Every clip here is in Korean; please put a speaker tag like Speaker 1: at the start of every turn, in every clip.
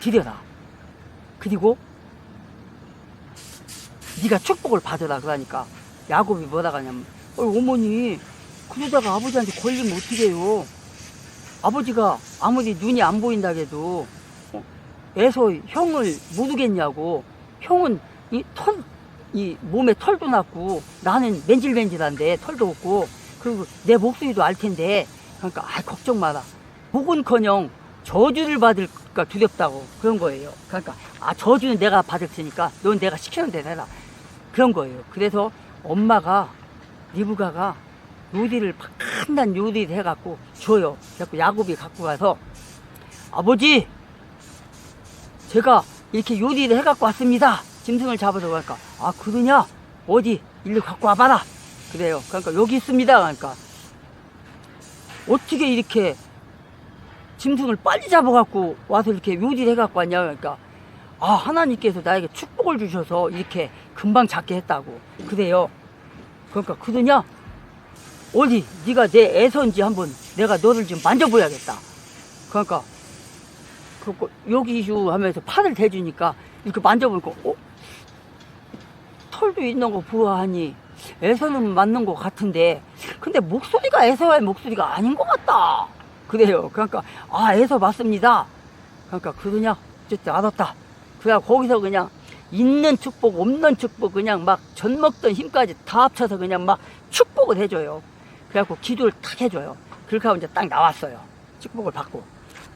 Speaker 1: 드려라. 그리고 네가 축복을 받으라. 그러니까 야곱이 뭐라 하냐면, 어머니 그러다가 아버지한테 걸리면 어떻게 해요? 아버지가 아무리 눈이 안 보인다 해도 애서 형을 못 오겠냐고. 형은 이 몸에 털도 났고 나는 맨질맨질한데 털도 없고, 그리고 내 목소리도 알 텐데, 그러니까 걱정 마라. 복은커녕 저주를 받을까 두렵다고 그런 거예요. 그러니까 저주는 내가 받을 테니까 넌 내가 시키는 대로 해라, 그런 거예요. 그래서 엄마가, 리브가가 요리를 판단 요리를 해갖고 줘요. 그래갖고 야곱이 갖고 가서, 아버지 제가 이렇게 요리를 해갖고 왔습니다. 짐승을 잡아서. 그러니까 그러냐? 어디 일로 갖고 와봐라. 그래요. 그러니까 여기 있습니다. 그러니까 어떻게 이렇게 짐승을 빨리 잡아갖고 와서 이렇게 요리를 해갖고 왔냐. 그러니까 하나님께서 나에게 축복을 주셔서 이렇게 금방 잡게 했다고 그래요. 그러니까 그러냐? 어디 네가 내 애선지 한번 내가 너를 좀 만져보야겠다. 그러니까 여기 슈 하면서 팔을 대주니까 이렇게 만져보니까 털도 있는 거 보아하니 애서는 맞는 것 같은데, 근데 목소리가 애서의 목소리가 아닌 것 같다. 그래요. 그러니까 애서 맞습니다. 그러니까 그러냐? 어쨌든 알았다. 그래 거기서 그냥 있는 축복 없는 축복 그냥 막 젖 먹던 힘까지 다 합쳐서 그냥 막 축복을 해줘요. 그래갖고 기도를 탁 해줘요. 그렇게 하고 이제 딱 나왔어요. 축복을 받고.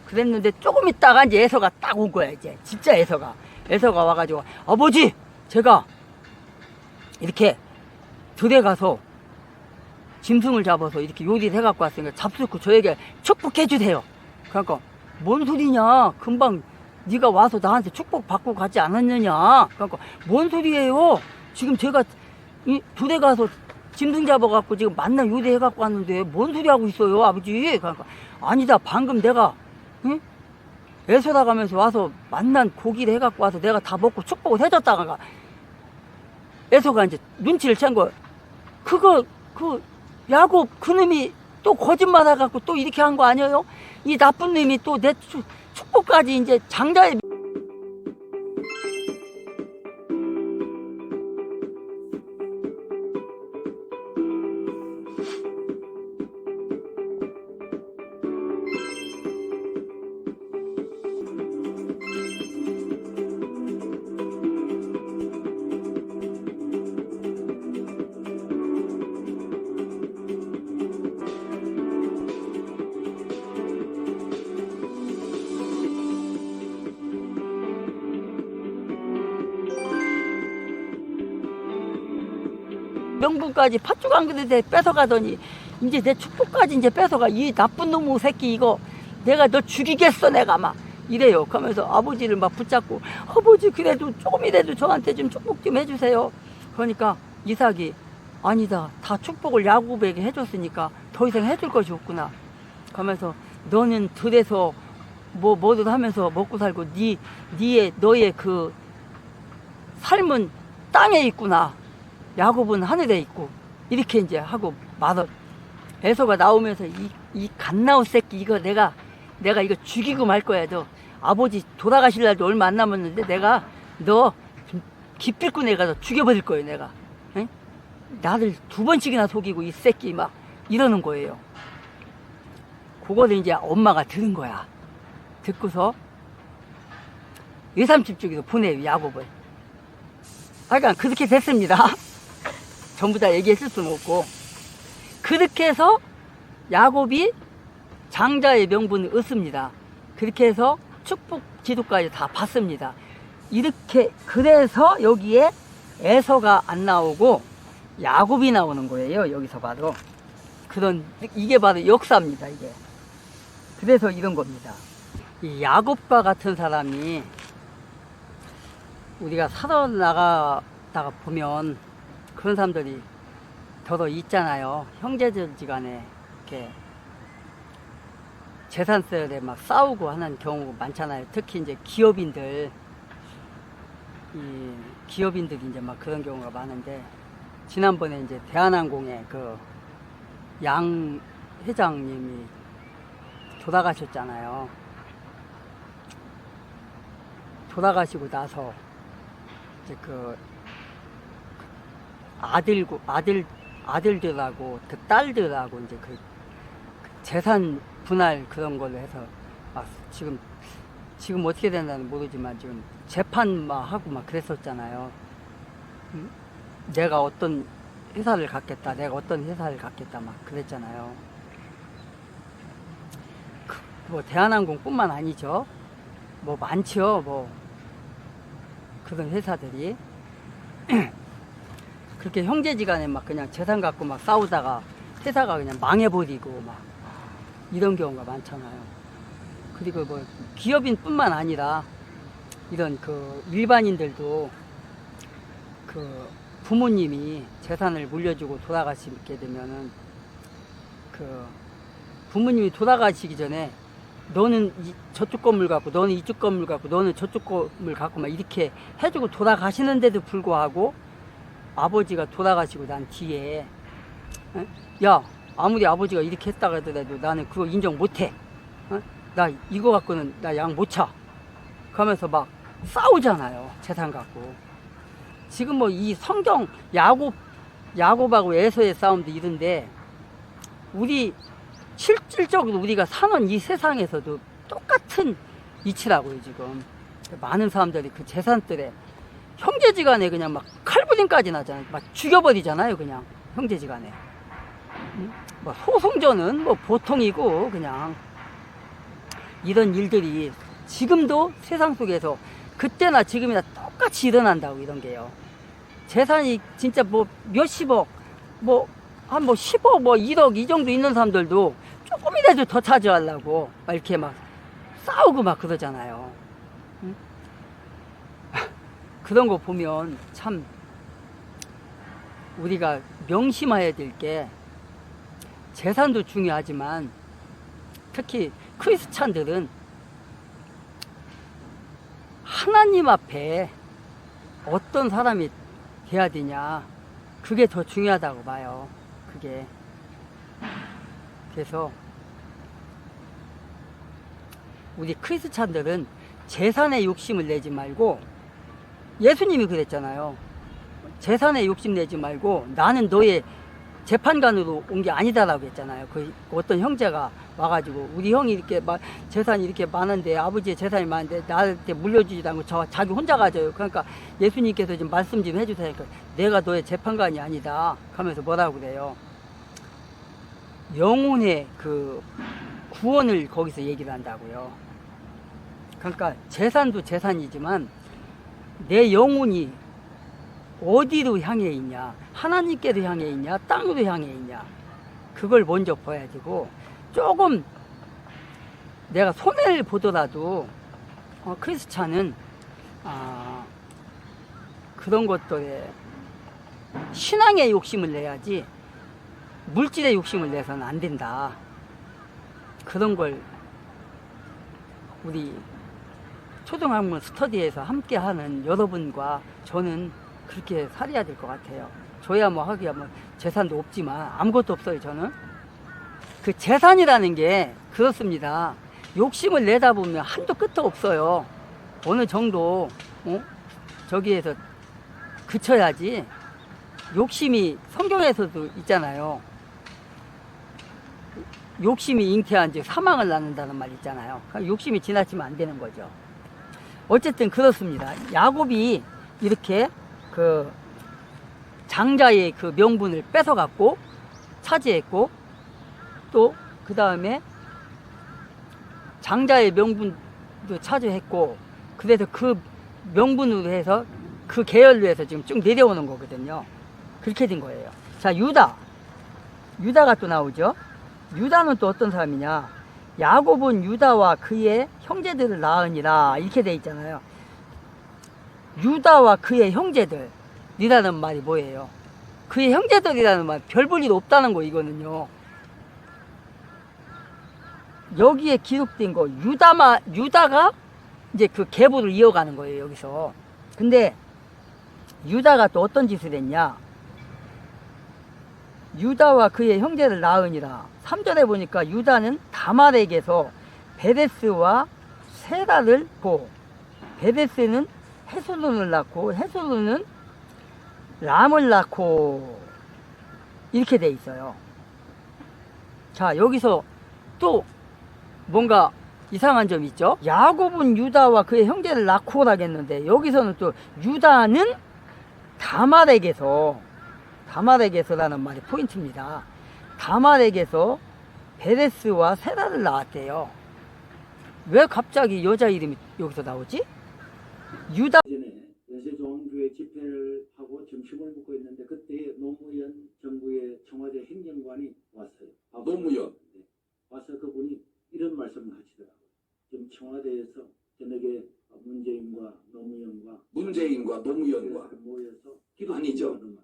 Speaker 1: 그랬는데 조금 있다가 이제 애서가 딱 온 거야. 이제 진짜 애서가 와가지고, 아버지 제가 이렇게 들에 가서 짐승을 잡아서 이렇게 요리를 해갖고 왔으니까 잡수고 저에게 축복해 주세요. 그러니까 뭔 소리냐? 금방 네가 와서 나한테 축복 받고 가지 않았느냐? 그러니까 뭔 소리예요? 지금 제가 들에 가서 짐승 잡아갖고 지금 만나 요리 해갖고 왔는데 뭔 소리 하고 있어요, 아버지? 그러니까 아니다, 방금 내가 애서다 가면서 와서 만난 고기를 해갖고 와서 내가 다 먹고 축복을 해줬다가 애서가 이제 눈치를 챈 거예요. 야곱 그놈이 또 거짓말 해갖고 또 이렇게 한 거 아니에요? 이 나쁜 놈이 또 내 축복까지 이제 장자의 명분까지 팥죽 한 그릇에 뺏어가더니 이제 내 축복까지 이제 뺏어가. 이 나쁜 놈의 새끼 이거 내가 너 죽이겠어 내가 막 이래요. 그러면서 아버지를 막 붙잡고, 아버지 그래도 조금이라도 저한테 좀 축복 좀 해주세요. 그러니까 이삭이, 아니다, 다 축복을 야곱에게 해줬으니까 더 이상 해줄 것이 없구나. 그러면서 너는 들에서 뭐든 하면서 먹고 살고 너의 그 삶은 땅에 있구나. 야곱은 하늘에 있고. 이렇게 이제 하고 에서가 나오면서 이 갓나온 새끼 이거 내가 이거 죽이고 말 거야. 너 아버지 돌아가실 날도 얼마 안 남았는데 내가 너 기필꾼에 가서 죽여버릴 거예요. 내가 나를 2번씩이나 속이고 이 새끼 막 이러는 거예요. 그거를 이제 엄마가 들은 거야. 듣고서 외삼집 쪽에서 보내요, 야곱을. 그러니까 그렇게 됐습니다. 전부 다 얘기했을 수는 없고. 그렇게 해서 야곱이 장자의 명분을 얻습니다. 그렇게 해서 축복 기도까지 다 받습니다. 이렇게, 그래서 여기에 에서가 안 나오고 야곱이 나오는 거예요. 여기서 봐도. 이게 바로 역사입니다, 이게. 그래서 이런 겁니다. 이 야곱과 같은 사람이 우리가 살아나가다가 보면 그런 사람들이 더러 있잖아요. 형제들지간에 이렇게 재산세에 막 싸우고 하는 경우가 많잖아요. 특히 이제 기업인들이 이제 막 그런 경우가 많은데, 지난번에 이제 대한항공의 그 양 회장님이 돌아가셨잖아요. 돌아가시고 나서 이제 그 아들들하고 그 딸들하고 이제 그 재산 분할 그런 걸로 해서 막 지금 어떻게 된다는 모르지만 지금 재판 막 하고 막 그랬었잖아요. 응? 내가 어떤 회사를 갖겠다 막 그랬잖아요. 뭐 대한항공뿐만 아니죠. 뭐 많죠. 뭐 그런 회사들이 그렇게 형제지간에 막 그냥 재산 갖고 막 싸우다가 회사가 그냥 망해버리고 막 이런 경우가 많잖아요. 그리고 뭐 기업인뿐만 아니라 이런 그 일반인들도 그 부모님이 재산을 물려주고 돌아가시게 되면은 그 부모님이 돌아가시기 전에 너는 저쪽 건물 갖고 너는 이쪽 건물 갖고 너는 저쪽 건물 갖고 막 이렇게 해주고 돌아가시는데도 불구하고 아버지가 돌아가시고 난 뒤에 야 아무리 아버지가 이렇게 했다고 하더라도 나는 그거 인정 못해. 나 이거 갖고는 나 양 못 차. 그러면서 막 싸우잖아요. 재산 갖고. 지금 뭐 이 성경 야곱하고 에서의 싸움도 이런데 우리 실질적으로 우리가 사는 이 세상에서도 똑같은 이치라고요. 지금 많은 사람들이 그 재산들에 형제지간에 그냥 막 칼부림까지 나잖아요. 막 죽여버리잖아요. 그냥 형제지간에. 뭐 소송전은 뭐 보통이고 그냥 이런 일들이 지금도 세상 속에서 그때나 지금이나 똑같이 일어난다고 이런 게요. 재산이 진짜 뭐 몇십억 뭐 한 뭐 10억 뭐 1억 이 정도 있는 사람들도 조금이라도 더 차지하려고 막 이렇게 막 싸우고 막 그러잖아요. 응? 그런 거 보면 참 우리가 명심해야 될 게 재산도 중요하지만 특히 크리스찬들은 하나님 앞에 어떤 사람이 돼야 되냐 그게 더 중요하다고 봐요. 그게 그래서 우리 크리스찬들은 재산에 욕심을 내지 말고 예수님이 그랬잖아요. 재산에 욕심 내지 말고 나는 너의 재판관으로 온 게 아니다라고 했잖아요. 그 어떤 형제가 와가지고 우리 형이 이렇게 재산이 이렇게 많은데 아버지의 재산이 많은데 나한테 물려주지도 않고 자기 혼자 가져요. 그러니까 예수님께서 좀 말씀 좀 해주세요. 그러니까 내가 너의 재판관이 아니다 하면서 뭐라고 그래요. 영혼의 그 구원을 거기서 얘기를 한다고요. 그러니까 재산도 재산이지만 내 영혼이 어디로 향해 있냐, 하나님께로 향해 있냐, 땅으로 향해 있냐, 그걸 먼저 봐야 되고, 조금 내가 손해를 보더라도 크리스찬은 그런 것들에 신앙의 욕심을 내야지 물질의 욕심을 내서는 안 된다. 그런 걸 우리 초등학문 스터디에서 함께하는 여러분과 저는 그렇게 살아야 될 것 같아요. 저야 뭐 하기야 뭐 재산도 없지만 아무것도 없어요. 저는 그 재산이라는 게 그렇습니다. 욕심을 내다 보면 한도 끝도 없어요. 어느 정도 저기에서 그쳐야지. 욕심이 성경에서도 있잖아요. 욕심이 잉태한 즉 사망을 낳는다는 말 있잖아요. 욕심이 지나치면 안 되는 거죠. 어쨌든 그렇습니다. 야곱이 이렇게 그 장자의 그 명분을 뺏어갖고 차지했고, 또 그 다음에 장자의 명분도 차지했고, 그래서 그 명분으로 해서 그 계열로 해서 지금 쭉 내려오는 거거든요. 그렇게 된 거예요. 자, 유다가 또 나오죠. 유다는 또 어떤 사람이냐. 야곱은 유다와 그의 형제들을 낳으니라 이렇게 돼 있잖아요. 유다와 그의 형제들이라는 말이 뭐예요? 그의 형제들이라는 말 별 볼 일 없다는 거 이거는요. 여기에 기록된 거 유다가 이제 그 계보를 이어가는 거예요. 여기서. 근데 유다가 또 어떤 짓을 했냐. 유다와 그의 형제를 낳으니라. 3절에 보니까 유다는 다말에게서 베레스와 세라를 보. 베데스는 헤솔론을 낳고 헤솔론은 람을 낳고 이렇게 돼 있어요. 자, 여기서 또 뭔가 이상한 점이 있죠. 야곱은 유다와 그의 형제를 낳고 나겠는데 여기서는 또 유다는 다말에게서라는 말이 포인트입니다. 다말에게서 베레스와 세라를 낳았대요. 왜 갑자기 여자 이름이 여기서 나오지? 유다
Speaker 2: 전에 연세종교회 집회를 하고 점심을 먹고 있는데 그때 노무현 정부의 청와대 행정관이 왔어요.
Speaker 3: 노무현.
Speaker 2: 네. 와서 그분이 이런 말씀을 하시더라고요. 지금 청와대에서 저녁에 문재인과 노무현과
Speaker 3: 아니죠.
Speaker 2: 모여서 기독교 인구가 많다.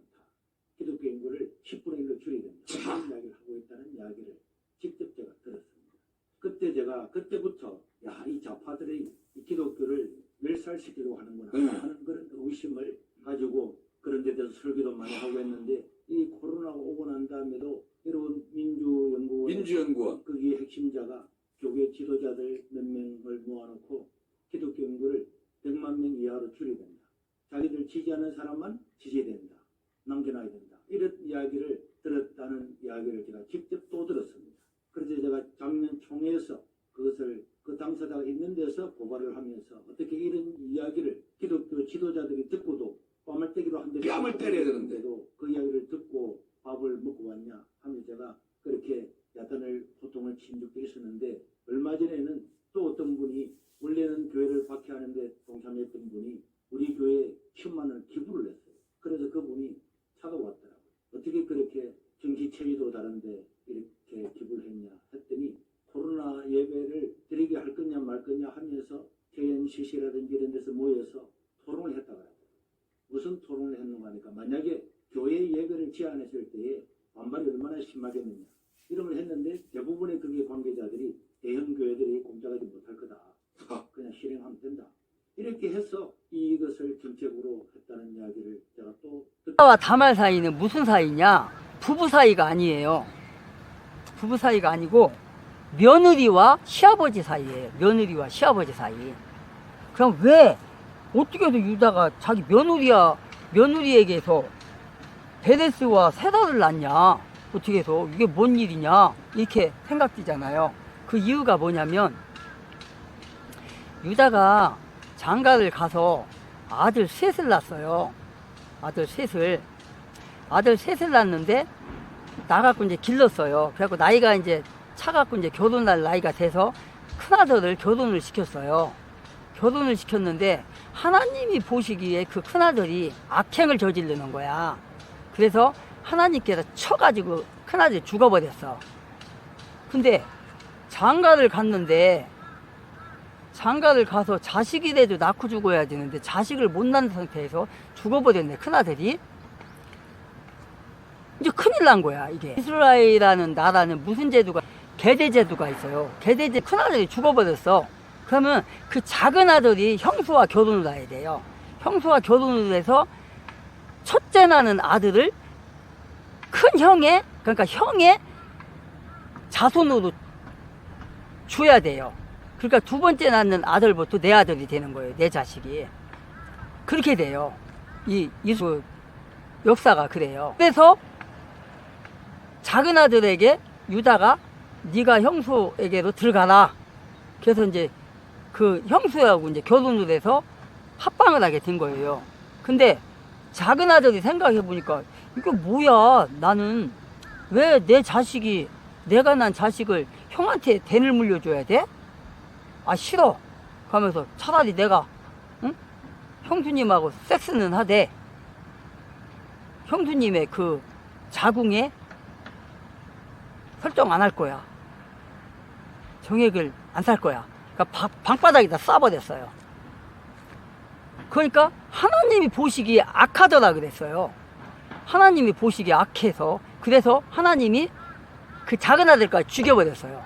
Speaker 2: 기독교 인구를 10분의 1로 줄여야 된다. 이런 이야기를 하고 있다는 이야기를 직접 제가 들었습니다. 그때 제가 그때부터 이 좌파들이 이 기독교를 멸살시키려고 하는구나 하는 그런 의심을 가지고 그런 데 대해서 설교도 많이 하고 했는데 이 코로나가 오고 난 다음에도 여러분 민주연구원 거기에 핵심자가 교계 지도자들 몇 명을 모아놓고 기독교 인구를 100만 명 이하로 줄여야 된다. 자기들 지지하는 사람만 지지해야 된다. 남겨놔야 된다. 이런 이야기를 들었다는 이야기를 제가 직접 또 들었습니다. 그래서 제가 작년 총회에서 그것을 그 당사자가 있는 데서 고발을 하면서 어떻게 이런 이야기를 기독교 지도자들이 듣고도 뺨을 때기로 한데
Speaker 3: 뺨을 때려야 되는데도
Speaker 2: 그 이야기를 듣고 밥을 먹고 왔냐 하면 제가 그렇게 야단을 보통을 친 적도 있었는데 얼마 전에는 또 어떤 분이 원래는 교회를 박해하는데 동참했던 분이 우리 교회에 10만 원을 기부를 했어요. 그래서 그분이 찾아왔더라고요. 어떻게 그렇게 정치체위도 다른데 이렇게 기부를 했냐 했더니 코로나 예배를 드리게 할 거냐 말 거냐 하면서 KNCC라든지 이런 데서 모여서 토론을 했다고 하더라고요. 무슨 토론을 했는가 하니까 만약에 교회 예배를 제안했을 때에 반발이 얼마나 심하겠느냐 이런 걸 했는데 대부분의 그게 관계자들이 대형 교회들이 공짜가지 못할 거다. 그냥 실행하면 된다. 이렇게 해서 이것을 정책으로 했다는 이야기를 제가 또
Speaker 1: 유다와 다말 사이는 무슨 사이냐? 부부 사이가 아니에요. 부부 사이가 아니고 며느리와 시아버지 사이예요. 며느리와 시아버지 사이. 그럼 왜 어떻게 해서 유다가 자기 며느리에게서 베데스와 세라를 낳냐? 어떻게 해서 이게 뭔 일이냐? 이렇게 생각되잖아요. 그 이유가 뭐냐면 유다가 장가를 가서 아들 셋을 낳았어요. 아들 셋을 낳았는데 나갖고 이제 길렀어요. 그래갖고 나이가 이제 차갖고 이제 결혼할 나이가 돼서 큰아들을 결혼을 시켰어요. 결혼을 시켰는데 하나님이 보시기에 그 큰아들이 악행을 저지르는 거야. 그래서 하나님께서 쳐가지고 큰아들이 죽어버렸어. 근데 장가를 가서 자식이라도 낳고 죽어야 되는데 자식을 못 낳은 상태에서 죽어버렸네, 큰아들이. 이제 큰일 난 거야, 이게. 이스라엘이라는 나라는 무슨 제도가, 계대제도가 있어요. 계대제, 큰아들이 죽어버렸어. 그러면 그 작은 아들이 형수와 결혼을 해야 돼요. 형수와 결혼을 해서 첫째 나는 아들을 큰 형의, 그러니까 형의 자손으로 줘야 돼요. 그러니까 두 번째 낳는 아들부터 내 아들이 되는 거예요. 내 자식이. 그렇게 돼요. 이 역사가 그래요. 그래서 작은 아들에게 유다가 네가 형수에게로 들어가라. 그래서 이제 그 형수하고 이제 결혼을 해서 합방을 하게 된 거예요. 근데 작은 아들이 생각해 보니까 이거 뭐야? 나는 왜 내가 난 자식을 형한테 대를 물려줘야 돼? 아, 싫어. 하면서 차라리 내가 형수님하고 섹스는 하되 형수님의 그 자궁에 설정 안 할 거야. 정액을 안 살 거야. 그러니까 방바닥에다 쏴버렸어요. 그러니까 하나님이 보시기에 악하더라 그랬어요. 하나님이 보시기에 악해서, 그래서 하나님이 그 작은 아들까지 죽여버렸어요.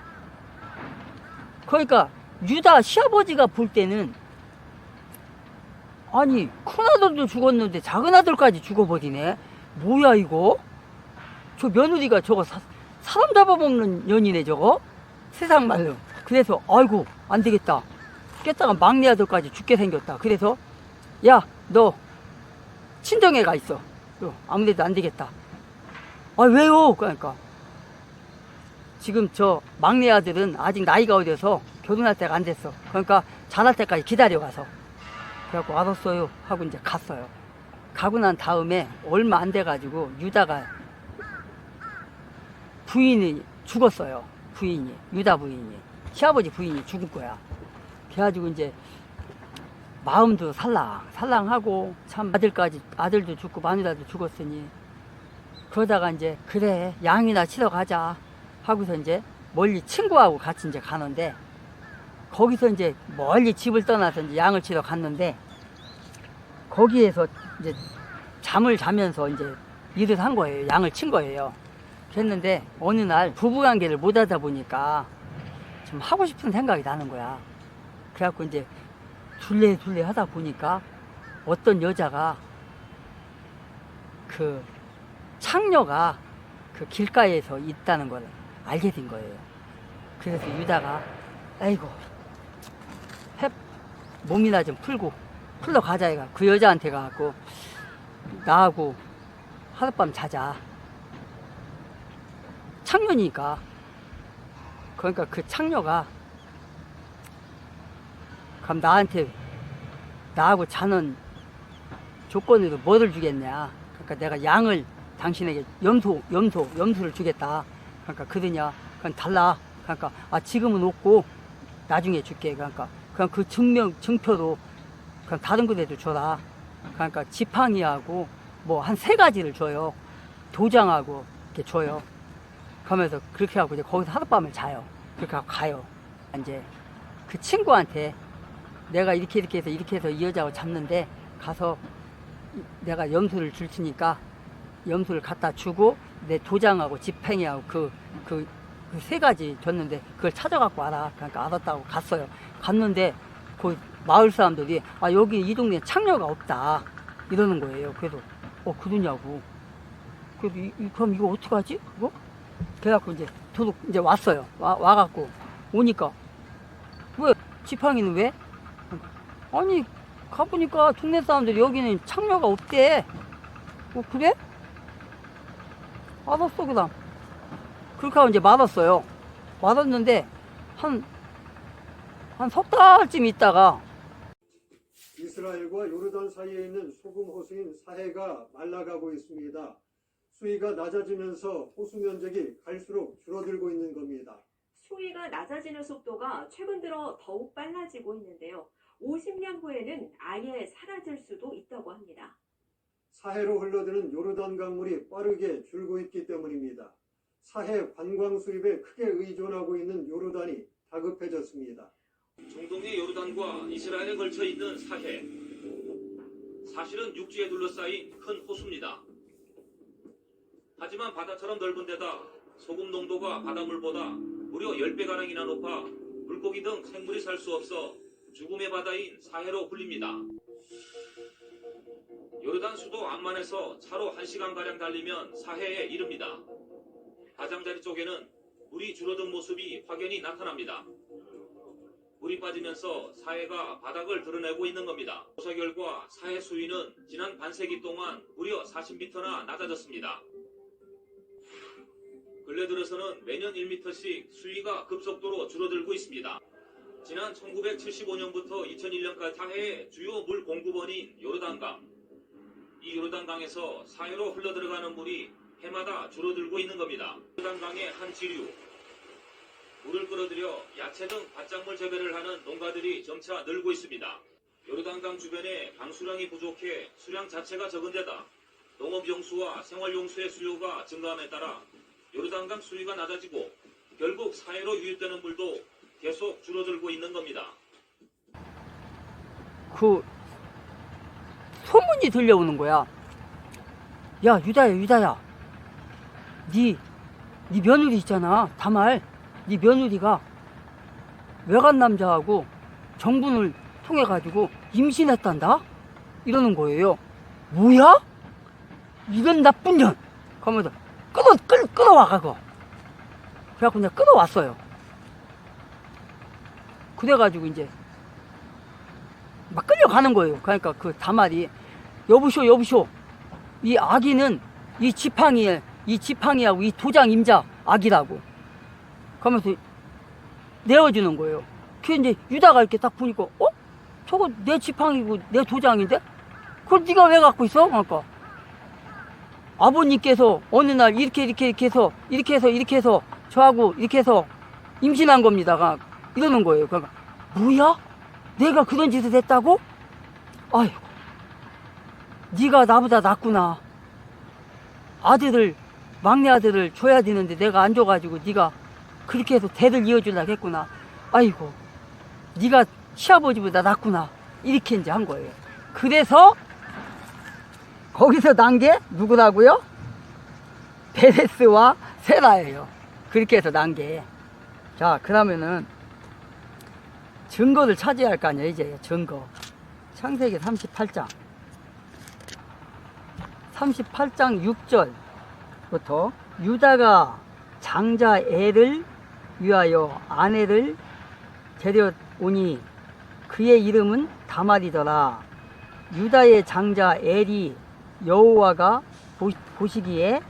Speaker 1: 그러니까 유다 시아버지가 볼 때는 아니 큰아들도 죽었는데 작은 아들까지 죽어버리네. 뭐야 이거? 저 며느리가 저거 사람 잡아먹는 년이네 저거? 세상 말로. 그래서 아이고 안 되겠다 깼다가 막내 아들까지 죽게 생겼다. 그래서 야, 너 친정에 가 있어. 아무데도 안 되겠다. 아, 왜요? 그러니까 지금 저 막내 아들은 아직 나이가 어려서 결혼할 때가 안 됐어. 그러니까 자랄 때까지 기다려가서. 그래갖고 알았어요 하고 이제 갔어요. 가고 난 다음에 얼마 안 돼가지고 유다가 부인이 죽었어요. 부인이, 유다 부인이, 시아버지 부인이 죽을 거야. 그래가지고 이제 마음도 살랑하고 참 아들도 죽고 마누라도 죽었으니 그러다가 이제 그래 양이나 치러 가자 하고서 이제 멀리 친구하고 같이 이제 가는데 거기서 이제 멀리 집을 떠나서 이제 양을 치러 갔는데 거기에서 이제 잠을 자면서 이제 일을 한 거예요. 양을 친 거예요. 그랬는데 어느 날 부부관계를 못 하다 보니까 좀 하고 싶은 생각이 나는 거야. 그래갖고 이제 둘레 하다 보니까 어떤 여자가 그 창녀가 그 길가에서 있다는 걸 알게 된 거예요. 그래서 유다가 아이고 몸이나 좀 풀러 가자 해가 그 여자한테 가갖고 나하고 하룻밤 자자. 창녀니까. 그러니까 그 창녀가 그럼 나하고 자는 조건으로 뭐를 주겠냐. 그러니까 내가 양을 당신에게 염소를 주겠다. 그러니까 그러냐. 그건 달라. 그러니까 지금은 없고 나중에 줄게. 그러니까 그냥 그 증표로 그냥 다른 곳에도 줘라. 그러니까 지팡이하고 뭐 한 3가지를 줘요. 도장하고 이렇게 줘요. 그러면서 그렇게 하고 이제 거기서 하룻밤을 자요. 그렇게 하고 가요. 이제 그 친구한테 내가 이렇게 해서 이 여자하고 잡는데 가서 내가 염소를 줄 테니까 염소를 갖다 주고 내 도장하고 지팡이하고 그 3가지 줬는데 그걸 찾아갖고 와라. 그러니까 알았다고 갔어요. 갔는데 그 마을 사람들이 여기 이 동네에 창녀가 없다 이러는 거예요. 그래서 그러냐고. 그래서 그럼 이거 어떡하지? 그거? 그래갖고 이제 도둑 이제 왔어요. 와갖고 오니까 왜 지팡이는 왜? 아니 가보니까 동네 사람들이 여기는 창녀가 없대. 그래? 알았어 그다음. 그렇게 하고 이제 맞았어요. 맞았는데 한 석 달쯤 있다가
Speaker 4: 이스라엘과 요르단 사이에 있는 소금 호수인 사해가 말라가고 있습니다. 수위가 낮아지면서 호수 면적이 갈수록 줄어들고 있는 겁니다.
Speaker 5: 수위가 낮아지는 속도가 최근 들어 더욱 빨라지고 있는데요. 50년 후에는 아예 사라질 수도 있다고 합니다.
Speaker 4: 사해로 흘러드는 요르단 강물이 빠르게 줄고 있기 때문입니다. 사해 관광 수입에 크게 의존하고 있는 요르단이 다급해졌습니다.
Speaker 6: 중동의 요르단과 이스라엘에 걸쳐 있는 사해. 사실은 육지에 둘러싸인 큰 호수입니다. 하지만 바다처럼 넓은 데다 소금 농도가 바닷물보다 무려 10배가량이나 높아 물고기 등 생물이 살 수 없어 죽음의 바다인 사해로 불립니다. 요르단 수도 암만에서 차로 1시간가량 달리면 사해에 이릅니다. 가장자리 쪽에는 물이 줄어든 모습이 확연히 나타납니다. 물이 빠지면서 사해가 바닥을 드러내고 있는 겁니다. 조사 결과 사해 수위는 지난 반세기 동안 무려 40m나 낮아졌습니다. 근래 들어서는 매년 1m씩 수위가 급속도로 줄어들고 있습니다. 지난 1975년부터 2001년까지 사해의 주요 물 공급원인 요르단강. 이 요르단강에서 사해로 흘러들어가는 물이 해마다 줄어들고 있는 겁니다. 요르단강의 한 지류. 물을 끌어들여 야채 등 밭작물 재배를 하는 농가들이 점차 늘고 있습니다. 요르단강 주변에 강수량이 부족해 수량 자체가 적은 데다 농업용수와 생활용수의 수요가 증가함에 따라 요르단강 수위가 낮아지고 결국 사해로 유입되는 물도 계속 줄어들고 있는 겁니다.
Speaker 1: 그 소문이 들려오는 거야. 야 유다야 네 며느리 있잖아. 다말 네 며느리가 외간 남자하고 정분을 통해 가지고 임신했단다 이러는 거예요. 뭐야? 이건 나쁜 년. 그러면서 끊어와가고. 그래갖고 그냥 끊어왔어요. 그래가지고 이제 막 끌려가는 거예요. 그러니까 그 다말이 여보쇼 여보쇼 이 아기는 이 지팡이하고 이 도장 임자 아기라고 그러면서 내어주는 거예요. 그 이제 유다가 이렇게 딱 보니까 저거 내 지팡이고 내 도장인데 그걸 네가 왜 갖고 있어? 그러니까 아버님께서 어느 날 이렇게 해서 저하고 이렇게 해서 임신한 겁니다. 이러는 거예요. 그러니까 뭐야? 내가 그런 짓을 했다고? 아이고, 네가 나보다 낫구나. 막내 아들을 줘야 되는데 내가 안 줘가지고 네가 그렇게 해서 대를 이어주려고 했구나. 아이고, 네가 시아버지보다 낫구나. 이렇게 이제 한 거예요. 그래서 거기서 난 게 누구라고요? 베레스와 세라예요. 그렇게 해서 난 게. 자, 그러면은 증거를 찾아야 할 거 아니에요, 이제. 증거. 창세기 38장 6절부터 유다가 장자 엘을 위하여 아내를 데려오니 그의 이름은 다말이더라. 유다의 장자 엘이 여호와가 보시기에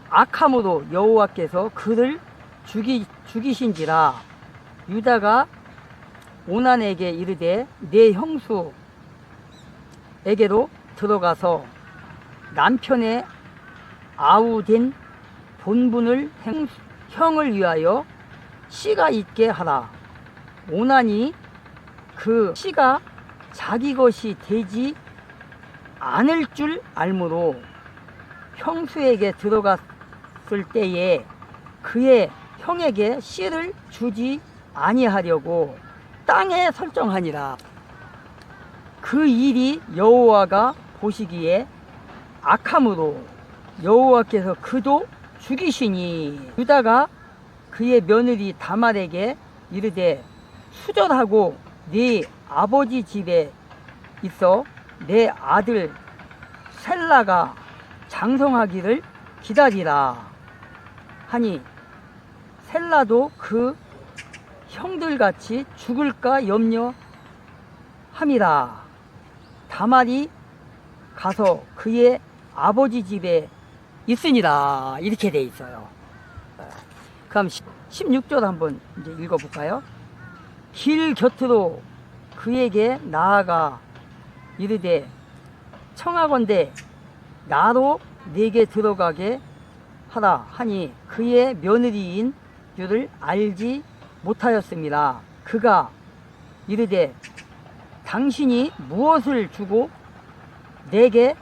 Speaker 1: 악함으로 여호와께서 그를 죽이신지라. 유다가 오난에게 이르되 내 형수에게로 들어가서 남편의 아우된 본분을 형을 위하여 씨가 있게 하라. 오난이 그 씨가 자기 것이 되지 않을 줄 알므로 형수에게 들어갔을 때에 그의 형에게 씨를 주지 아니하려고 땅에 설정하니라. 그 일이 여호와가 보시기에 악함으로 여호와께서 그도 죽이시니. 유다가 그의 며느리 다말에게 이르되 수절하고 네 아버지 집에 있어 내 아들 셀라가 장성하기를 기다리라 하니 셀라도 그 형들같이 죽을까 염려함이라. 다말이 가서 그의 아버지 집에 있으니라. 이렇게 돼 있어요. 그럼 16절 한번 이제 읽어볼까요? 길 곁으로 그에게 나아가 이르되 청하건대 나로 네게 들어가게 하라 하니 그의 며느리인 줄을 알지 못하였습니다. 그가 이르되 당신이 무엇을 주고 내게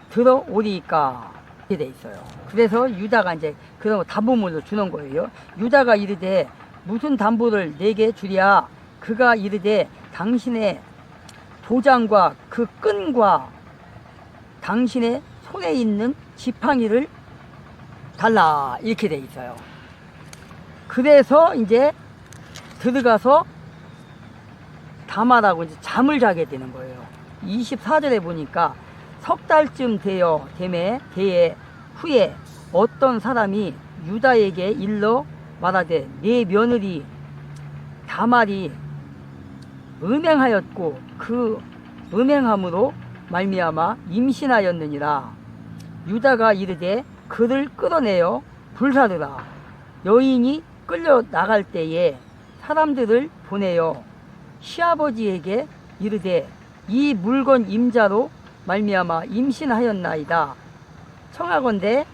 Speaker 1: 들어오리까? 이렇게 돼 있어요. 그래서 유다가 이제 그런 담보물로 주는 거예요. 유다가 이르되 무슨 담보를 내게 주랴? 그가 이르되 당신의 도장과 그 끈과 당신의 손에 있는 지팡이를 달라. 이렇게 돼 있어요. 그래서 이제 들어가서 다말하고 이제 잠을 자게 되는 거예요. 24절에 보니까 석 달쯤 되에 후에 어떤 사람이 유다에게 일러 말하되 네 며느리 다말이 음행하였고 그 음행함으로 말미암아 임신하였느니라. 유다가 이르되 그를 끌어내어 불사르라. 여인이 끌려 나갈 때에 사람들을 보내어 시아버지에게 이르되 이 물건 임자로 말미암아 임신하였나이다. 청하건대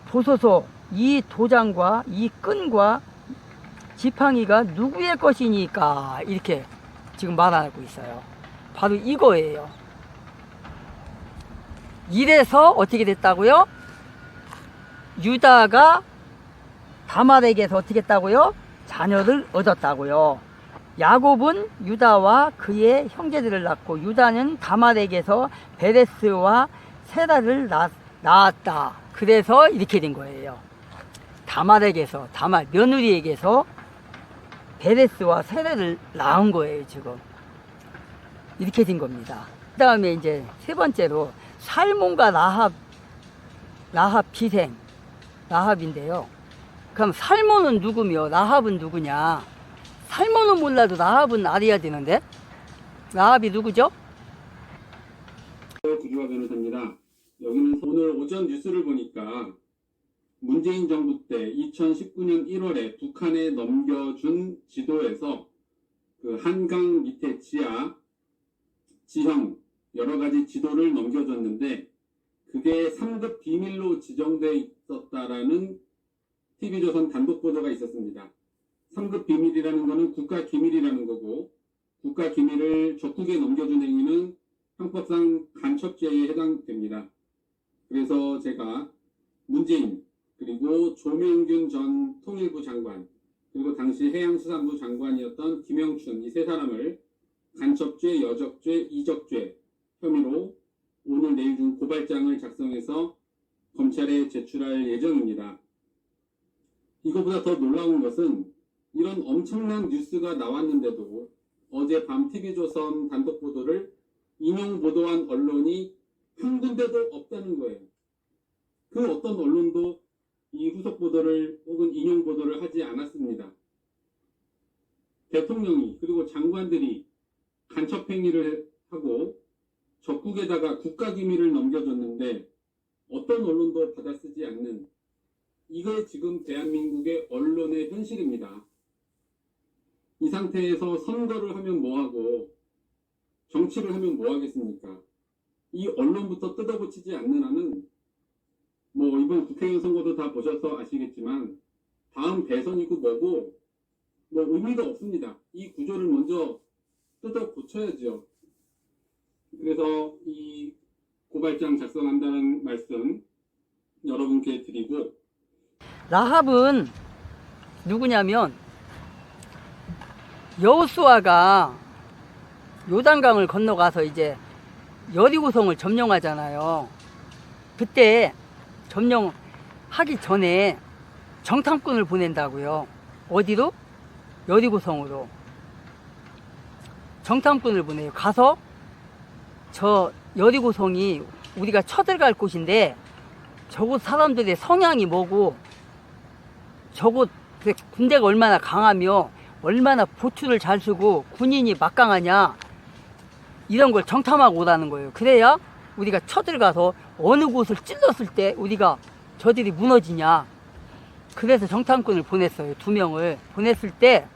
Speaker 1: 보소서 이 도장과 이 끈과 지팡이가 누구의 것이니까? 이렇게 지금 말하고 있어요. 바로 이거예요. 이래서 어떻게 됐다고요? 유다가 다말에게서 어떻게 했다고요? 자녀를 얻었다고요. 야곱은 유다와 그의 형제들을 낳고 유다는 다말에게서 베레스와 세라를 낳았다. 그래서 이렇게 된 거예요. 다말에게서, 다말 며느리에게서 베레스와 세라를 낳은 거예요. 지금 이렇게 된 겁니다. 그 다음에 이제 세 번째로 살몬과 라합 비생 라합인데요. 그럼 살몬은 누구며 라합은 누구냐? 살몬은 몰라도 라합은 알아야 되는데 라합이 누구죠?
Speaker 7: 구주화 변호사입니다. 여기는 오늘 오전 뉴스를 보니까 문재인 정부 때 2019년 1월에 북한에 넘겨준 지도에서 그 한강 밑에 지하, 지형 여러 가지 지도를 넘겨줬는데 그게 3급 비밀로 지정돼 있었다라는 TV조선 단독 보도가 있었습니다. 3급 비밀이라는 것은 국가 기밀이라는 거고 국가 기밀을 적국에 넘겨준 행위는 형법상 간첩죄에 해당됩니다. 그래서 제가 문재인 그리고 조명균 전 통일부 장관 그리고 당시 해양수산부 장관이었던 김영춘 이 세 사람을 간첩죄, 여적죄, 이적죄 혐의로 오늘 내일 중 고발장을 작성해서 검찰에 제출할 예정입니다. 이거보다 더 놀라운 것은 이런 엄청난 뉴스가 나왔는데도 어젯밤 TV조선 단독 보도를 인용 보도한 언론이 한 군데도 없다는 거예요. 그 어떤 언론도 이 후속 보도를 혹은 인용 보도를 하지 않았습니다. 대통령이 그리고 장관들이 간첩 행위를 하고 적국에다가 국가기밀을 넘겨줬는데 어떤 언론도 받아쓰지 않는 이게 지금 대한민국의 언론의 현실입니다. 이 상태에서 선거를 하면 뭐하고 정치를 하면 뭐하겠습니까? 이 언론부터 뜯어고치지 않는 한은 뭐 이번 국회의원 선거도 다 보셔서 아시겠지만 다음 대선이고 뭐고 뭐 의미가 없습니다. 이 구조를 먼저 뜯어고쳐야죠. 그래서 이 고발장 작성한다는 말씀 여러분께 드리고
Speaker 1: 라합은 누구냐면 여호수아가 요단강을 건너가서 이제 여리고성을 점령하잖아요. 그때 점령하기 전에 정탐꾼을 보낸다고요. 어디로? 여리고성으로 정탐꾼을 보내요. 가서 저 여리고성이 우리가 쳐들어갈 곳인데 저곳 사람들의 성향이 뭐고 저곳 군대가 얼마나 강하며 얼마나 보투를 잘 쓰고 군인이 막강하냐 이런 걸 정탐하고 오라는 거예요. 그래야 우리가 쳐들어가서 어느 곳을 찔렀을 때 우리가 저들이 무너지냐. 그래서 정탐꾼을 보냈어요. 2명을 보냈을 때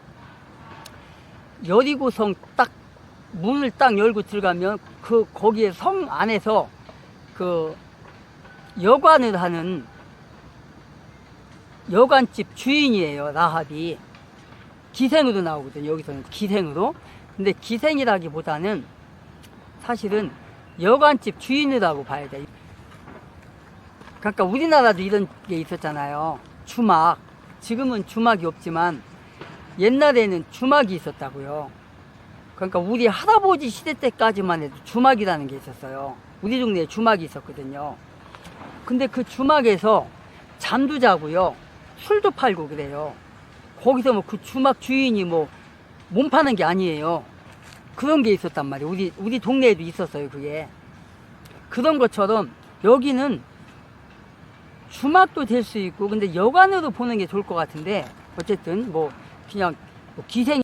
Speaker 1: 여리고성 딱 문을 딱 열고 들어가면 그 거기에 성 안에서 그 여관을 하는 여관집 주인이에요. 라합이 기생으로 나오거든요. 여기서는 기생으로. 근데 기생이라기보다는 사실은 여관집 주인이라고 봐야 돼요. 그러니까 우리나라도 이런 게 있었잖아요. 주막. 지금은 주막이 없지만 옛날에는 주막이 있었다고요. 그러니까 우리 할아버지 시대 때까지만 해도 주막이라는 게 있었어요. 우리 동네에 주막이 있었거든요. 근데 그 주막에서 잠도 자고요. 술도 팔고 그래요. 거기서 뭐 그 주막 주인이 뭐 몸 파는 게 아니에요. 그런 게 있었단 말이에요. 우리 동네에도 있었어요. 그게. 그런 것처럼 여기는 주막도 될 수 있고 근데 여관으로 보는 게 좋을 것 같은데 어쨌든 뭐 그냥 뭐 기생